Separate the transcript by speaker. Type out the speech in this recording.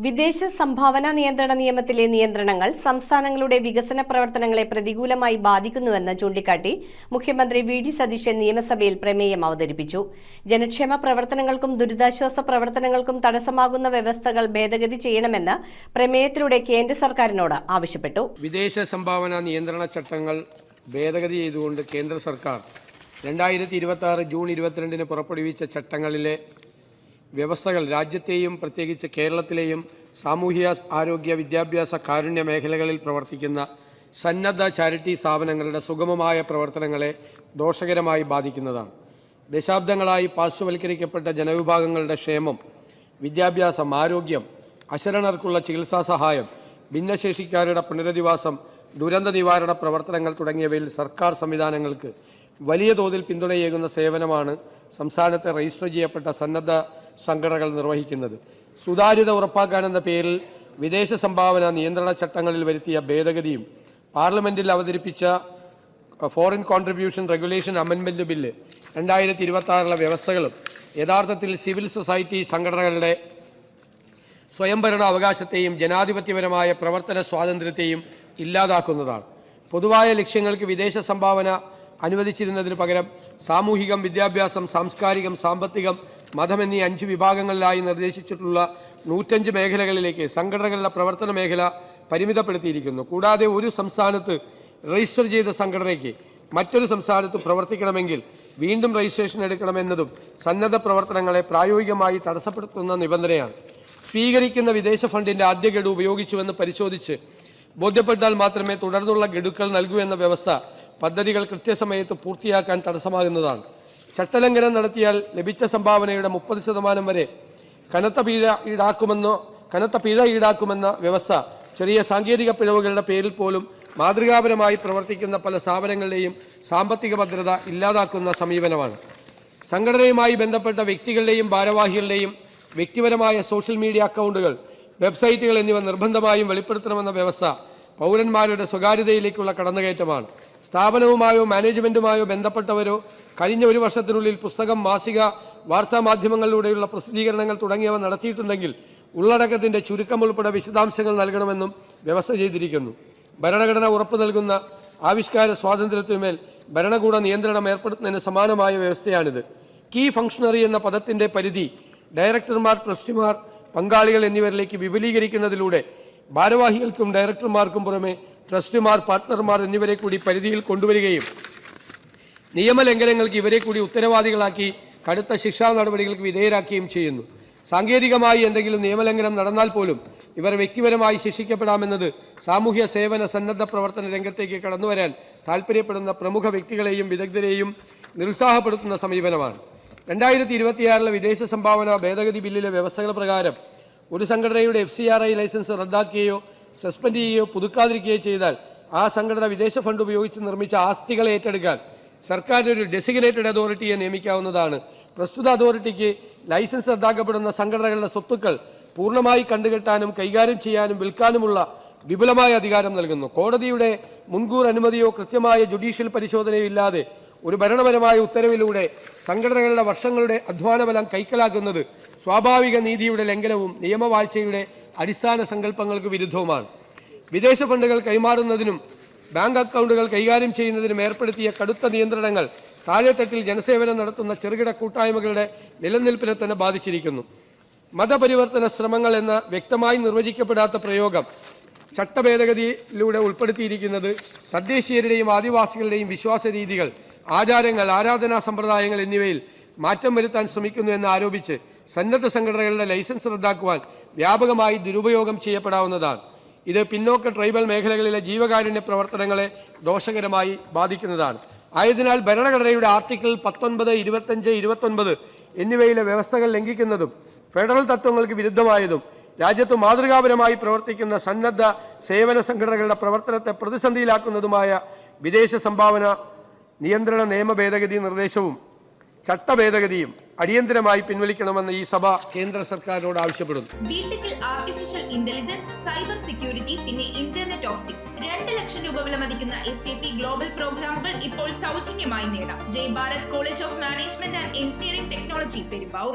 Speaker 1: വിദേശ സംഭാവന നിയന്ത്രണ നിയമത്തിലെ നിയന്ത്രണങ്ങൾ സംസ്ഥാനങ്ങളുടെ വികസന പ്രവർത്തനങ്ങളെ പ്രതികൂലമായി ബാധിക്കുന്നുവെന്ന് ചൂണ്ടിക്കാട്ടി മുഖ്യമന്ത്രി വി.ഡി. സതീശൻ നിയമസഭയിൽ പ്രമേയം അവതരിപ്പിച്ചു. ജനക്ഷേമ പ്രവർത്തനങ്ങൾക്കും ദുരിതാശ്വാസ പ്രവർത്തനങ്ങൾക്കും തടസ്സമാകുന്ന വ്യവസ്ഥകൾ ഭേദഗതി ചെയ്യണമെന്ന് പ്രമേയത്തിലൂടെ കേന്ദ്ര സർക്കാരിനോട് ആവശ്യപ്പെട്ടു.
Speaker 2: വിദേശ സംഭാവന നിയന്ത്രണ ചട്ടങ്ങൾ ഭേദഗതി ചെയ്തുകൊണ്ട് കേന്ദ്ര സർക്കാർ 2026 ജൂൺ 22 പുറപ്പെടുവിച്ച ചട്ടങ്ങളിലെ വ്യവസ്ഥകൾ രാജ്യത്തെയും പ്രത്യേകിച്ച് കേരളത്തിലെയും സാമൂഹ്യ ആരോഗ്യ വിദ്യാഭ്യാസ കാരുണ്യ മേഖലകളിൽ പ്രവർത്തിക്കുന്ന സന്നദ്ധ ചാരിറ്റി സ്ഥാപനങ്ങളുടെ സുഗമമായ പ്രവർത്തനങ്ങളെ ദോഷകരമായി ബാധിക്കുന്നതാണ്. ദശാബ്ദങ്ങളായി പാർശ്വവൽക്കരിക്കപ്പെട്ട ജനവിഭാഗങ്ങളുടെ ക്ഷേമം, വിദ്യാഭ്യാസം, ആരോഗ്യം, അശരണർക്കുള്ള ചികിത്സാ സഹായം, ഭിന്നശേഷിക്കാരുടെ പുനരധിവാസം, ദുരന്ത നിവാരണ പ്രവർത്തനങ്ങൾ തുടങ്ങിയവയിൽ സർക്കാർ സംവിധാനങ്ങൾക്ക് വലിയ തോതിൽ പിന്തുണയേകുന്ന സേവനമാണ് സംസ്ഥാനത്തെ രജിസ്റ്റർ ചെയ്യപ്പെട്ട സന്നദ്ധ സംഘടനകൾ നിർവഹിക്കുന്നത്. സുതാര്യത ഉറപ്പാക്കാനെന്ന പേരിൽ വിദേശ സംഭാവന നിയന്ത്രണ ചട്ടങ്ങളിൽ വരുത്തിയ ഭേദഗതിയും പാർലമെന്റിൽ അവതരിപ്പിച്ച ഫോറിൻ കോൺട്രിബ്യൂഷൻ റെഗുലേഷൻ അമെൻമെന്റ് ബില്ല് 2026 വ്യവസ്ഥകളും യഥാർത്ഥത്തിൽ സിവിൽ സൊസൈറ്റി സംഘടനകളുടെ സ്വയംഭരണ അവകാശത്തെയും ജനാധിപത്യപരമായ പ്രവർത്തന സ്വാതന്ത്ര്യത്തെയും ഇല്ലാതാക്കുന്നതാണ്. പൊതുവായ ലക്ഷ്യങ്ങൾക്ക് വിദേശ സംഭാവന അനുവദിച്ചിരുന്നതിന് പകരം സാമൂഹികം, വിദ്യാഭ്യാസം, സാംസ്കാരികം, സാമ്പത്തികം, മതം എന്നീ 5 വിഭാഗങ്ങളിലായി നിർദ്ദേശിച്ചിട്ടുള്ള 105 മേഖലകളിലേക്ക് സംഘടനകളുടെ പ്രവർത്തന മേഖല പരിമിതപ്പെടുത്തിയിരിക്കുന്നു. കൂടാതെ ഒരു സംസ്ഥാനത്ത് രജിസ്റ്റർ ചെയ്ത സംഘടനയ്ക്ക് മറ്റൊരു സംസ്ഥാനത്ത് പ്രവർത്തിക്കണമെങ്കിൽ വീണ്ടും രജിസ്ട്രേഷൻ എടുക്കണമെന്നതും സന്നദ്ധ പ്രവർത്തനങ്ങളെ പ്രായോഗികമായി തടസ്സപ്പെടുത്തുന്ന നിബന്ധനയാണ്. സ്വീകരിക്കുന്ന വിദേശ ഫണ്ടിന്റെ ആദ്യ ഗഡു ഉപയോഗിച്ചുവെന്ന് പരിശോധിച്ച് ബോധ്യപ്പെട്ടാൽ മാത്രമേ തുടർന്നുള്ള ഗഡുക്കൾ നൽകൂ എന്ന വ്യവസ്ഥ പദ്ധതികൾ കൃത്യസമയത്ത് പൂർത്തിയാക്കാൻ തടസ്സമാകുന്നതാണ്. ചട്ടലംഘനം നടത്തിയാൽ ലഭിച്ച സംഭാവനയുടെ 30% വരെ കനത്ത പിഴ ഈടാക്കുമെന്ന വ്യവസ്ഥ ചെറിയ സാങ്കേതിക പിഴവുകളുടെ പേരിൽ പോലും മാതൃകാപരമായി പ്രവർത്തിക്കുന്ന പല സ്ഥാപനങ്ങളുടെയും സാമ്പത്തിക ഭദ്രത ഇല്ലാതാക്കുന്ന സമീപനമാണ്. സംഘടനയുമായി ബന്ധപ്പെട്ട വ്യക്തികളുടെയും ഭാരവാഹികളുടെയും വ്യക്തിപരമായ സോഷ്യൽ മീഡിയ അക്കൗണ്ടുകൾ, വെബ്സൈറ്റുകൾ എന്നിവ നിർബന്ധമായും വെളിപ്പെടുത്തണമെന്ന വ്യവസ്ഥ പൗരന്മാരുടെ സ്വകാര്യതയിലേക്കുള്ള കടന്നുകയറ്റമാണ്. സ്ഥാപനവുമായോ മാനേജ്മെന്റുമായോ ബന്ധപ്പെട്ടവരോ കഴിഞ്ഞ ഒരു വർഷത്തിനുള്ളിൽ പുസ്തകം, മാസിക, വാർത്താമാധ്യമങ്ങളിലൂടെയുള്ള പ്രസിദ്ധീകരണങ്ങൾ തുടങ്ങിയവ നടത്തിയിട്ടുണ്ടെങ്കിൽ ഉള്ളടക്കത്തിന്റെ ചുരുക്കം ഉൾപ്പെടെ വിശദാംശങ്ങൾ നൽകണമെന്നും വ്യവസ്ഥ ചെയ്തിരിക്കുന്നു. ഭരണഘടന ഉറപ്പു നൽകുന്ന ആവിഷ്കാര സ്വാതന്ത്ര്യത്തിന്മേൽ ഭരണകൂട നിയന്ത്രണം ഏർപ്പെടുത്തുന്നതിന് സമാനമായ വ്യവസ്ഥയാണിത്. കീ ഫംഗ്ഷണറി എന്ന പദത്തിന്റെ പരിധി ഡയറക്ടർമാർ, ട്രസ്റ്റിമാർ, പങ്കാളികൾ എന്നിവരിലേക്ക് വിപുലീകരിക്കുന്നതിലൂടെ ഭാരവാഹികൾക്കും ഡയറക്ടർമാർക്കും പുറമെ ട്രസ്റ്റിമാർ, പാർട്ട്ണർമാർ എന്നിവരെ കൂടി പരിധിയിൽ കൊണ്ടുവരികയും നിയമലംഘനങ്ങൾക്ക് ഇവരെ കൂടി ഉത്തരവാദികളാക്കി കടുത്ത ശിക്ഷാ നടപടികൾക്ക് വിധേയരാക്കുകയും ചെയ്യുന്നു. സാങ്കേതികമായി എന്തെങ്കിലും നിയമലംഘനം നടന്നാൽ പോലും ഇവർ വ്യക്തിപരമായി ശിക്ഷിക്കപ്പെടാമെന്നത് സാമൂഹ്യ സേവന സന്നദ്ധ പ്രവർത്തന രംഗത്തേക്ക് കടന്നുവരാൻ താൽപ്പര്യപ്പെടുന്ന പ്രമുഖ വ്യക്തികളെയും വിദഗ്ധരെയും നിരുത്സാഹപ്പെടുത്തുന്ന സമീപനമാണ്. 2026 വിദേശ സംഭാവന ഭേദഗതി ബില്ലിലെ വ്യവസ്ഥകൾ പ്രകാരം ഒരു സംഘടനയുടെ FCRI ലൈസൻസ് റദ്ദാക്കുകയോ സസ്പെൻഡ് ചെയ്യുകയോ പുതുക്കാതിരിക്കുകയോ ചെയ്താൽ ആ സംഘടന വിദേശ ഫണ്ട് ഉപയോഗിച്ച് നിർമ്മിച്ച ആസ്തികളെ ഏറ്റെടുക്കാൻ സർക്കാരിന് ഒരു ഡെസിഗ്നേറ്റഡ് അതോറിറ്റിയെ നിയമിക്കാവുന്നതാണ്. പ്രസ്തുത അതോറിറ്റിക്ക് ലൈസൻസ് റദ്ദാക്കപ്പെടുന്ന സംഘടനകളുടെ സ്വത്തുക്കൾ പൂർണ്ണമായി കണ്ടുകെട്ടാനും കൈകാര്യം ചെയ്യാനും വിൽക്കാനുമുള്ള വിപുലമായ അധികാരം നൽകുന്നു. കോടതിയുടെ മുൻകൂർ അനുമതിയോ കൃത്യമായ ജുഡീഷ്യൽ പരിശോധനയോ ഇല്ലാതെ ഒരു ഭരണപരമായ ഉത്തരവിലൂടെ സംഘടനകളുടെ വർഷങ്ങളുടെ അധ്വാനബലം കൈക്കലാക്കുന്നത് സ്വാഭാവിക നീതിയുടെ ലംഘനവും നിയമവാഴ്ചയുടെ അടിസ്ഥാന സങ്കല്പങ്ങൾക്ക് വിരുദ്ധവുമാണ്. വിദേശ ഫണ്ടുകൾ കൈമാറുന്നതിനും ബാങ്ക് അക്കൗണ്ടുകൾ കൈകാര്യം ചെയ്യുന്നതിനും ഏർപ്പെടുത്തിയ കടുത്ത നിയന്ത്രണങ്ങൾ താഴെത്തട്ടിൽ ജനസേവനം നടത്തുന്ന ചെറുകിട കൂട്ടായ്മകളുടെ നിലനിൽപ്പിനെ തന്നെ ബാധിച്ചിരിക്കുന്നു. മതപരിവർത്തന ശ്രമങ്ങൾ എന്ന വ്യക്തമായി നിർവചിക്കപ്പെടാത്ത പ്രയോഗം ചട്ടഭേദഗതിയിലൂടെ ഉൾപ്പെടുത്തിയിരിക്കുന്നത് തദ്ദേശീയരുടെയും ആദിവാസികളുടെയും വിശ്വാസ രീതികൾ, ആചാരങ്ങൾ, ആരാധനാ സമ്പ്രദായങ്ങൾ എന്നിവയിൽ മാറ്റം വരുത്താൻ ശ്രമിക്കുന്നു എന്ന് ആരോപിച്ച് സന്നദ്ധ സംഘടനകളുടെ ലൈസൻസ് റദ്ദാക്കുവാൻ വ്യാപകമായി ദുരുപയോഗം ചെയ്യപ്പെടാവുന്നതാണ്. ഇത് പിന്നോക്ക ട്രൈബൽ മേഖലകളിലെ ജീവകാരുണ്യ പ്രവർത്തനങ്ങളെ ദോഷകരമായി ബാധിക്കുന്നതാണ്. ആയതിനാൽ ഭരണഘടനയുടെ ആർട്ടിക്കിൾ 19, 25, 29 എന്നിവയിലെ വ്യവസ്ഥകൾ ലംഘിക്കുന്നതും ഫെഡറൽ തത്വങ്ങൾക്ക് വിരുദ്ധമായതും രാജ്യത്ത് മാതൃകാപരമായി പ്രവർത്തിക്കുന്ന സന്നദ്ധ സേവന സംഘടനകളുടെ പ്രവർത്തനത്തെ പ്രതിസന്ധിയിലാക്കുന്നതുമായ വിദേശ സംഭാവന നിയന്ത്രണ നിയമ ഭേദഗതി നിർദ്ദേശവും ചട്ടഭേദഗതിയും അടിയന്തരമായി പിൻവലിക്കണമെന്ന് ഈ സഭ കേന്ദ്ര സർക്കാരിനോട് ആവശ്യപ്പെടുന്നു.
Speaker 3: ബിടെക്കിൽ ആർട്ടിഫിഷ്യൽ ഇന്റലിജൻസ്, സൈബർ സെക്യൂരിറ്റി, പിന്നെ ഇന്റർനെറ്റ് ഓഫ് തിങ്സ് 2 ലക്ഷം രൂപ വിലമതിക്കുന്ന SAP ഗ്ലോബൽ പ്രോഗ്രാമുകൾ ഇപ്പോൾ സൗജന്യമായി നേടാം. Jai Bharat college of management and engineering technology, Perumbavoor.